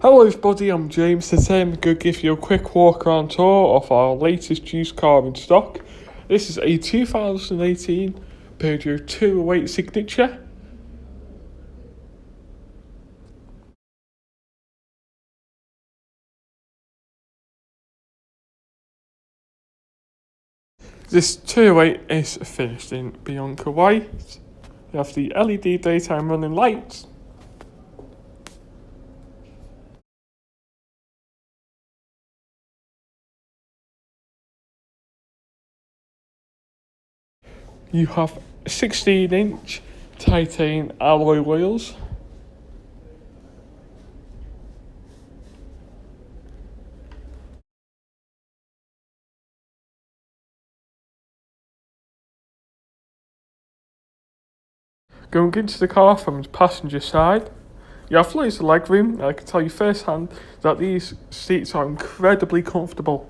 Hello everybody, I'm James. Today I'm going to give you a quick walk around tour of our latest used car in stock. This is a 2018 Peugeot 208 Signature. This 208 is finished in Bianca White. You have the LED daytime running lights. You have 16-inch titanium alloy wheels. Going into the car from the passenger side, you have loads of legroom. I can tell you firsthand that these seats are incredibly comfortable.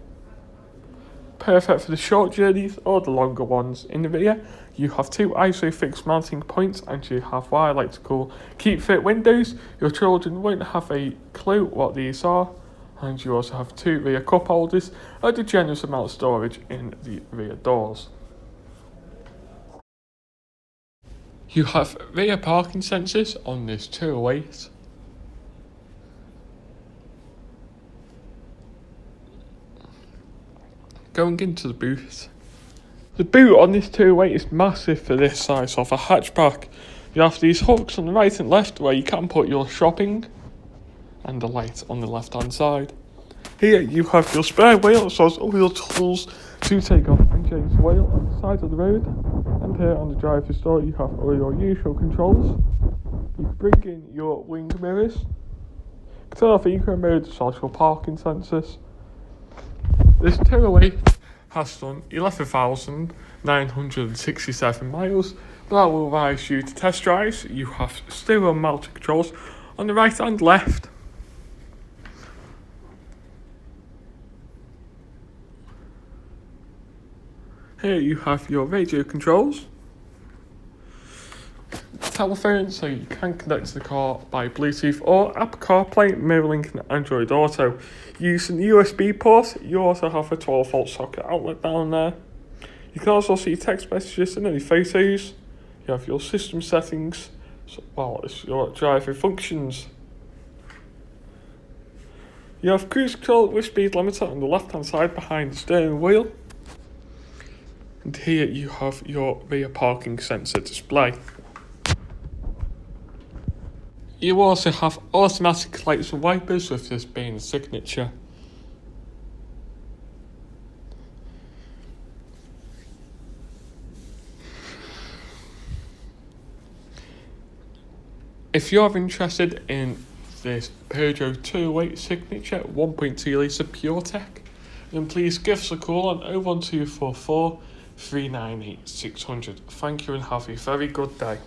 Perfect for the short journeys or the longer ones. In the rear, you have two ISOFIX mounting points and you have what I like to call keep fit windows. Your children won't have a clue what these are. And you also have two rear cup holders and a generous amount of storage in the rear doors. You have rear parking sensors on this 208. Going into the boot. The boot on this 208 is massive for this size of a hatchback. You have these hooks on the right and left where you can put your shopping and the light on the left hand side. Here you have your spare wheel, so it's all your tools to take off and change the wheel on the side of the road. And here on the driver's door you have all your usual controls. You can bring in your wing mirrors, turn off eco mode, social parking sensors. This 208 has done 11,967 miles, but that will rise you to test drives. You have steering mounted controls on the right and left. Here you have your radio controls, telephone, so you can connect to the car by Bluetooth or Apple CarPlay, MirrorLink and Android Auto. Using the USB port, you also have a 12-volt socket outlet down there. You can also see text messages and any photos. You have your system settings, as well as your driving functions. You have cruise control with speed limiter on the left hand side behind the steering wheel. And here you have your rear parking sensor display. You also have automatic lights and wipers, with this being a Signature. If you're interested in this Peugeot 208 Signature 1.2 litre PureTech, then please give us a call on 01244 398 600. Thank you and have a very good day.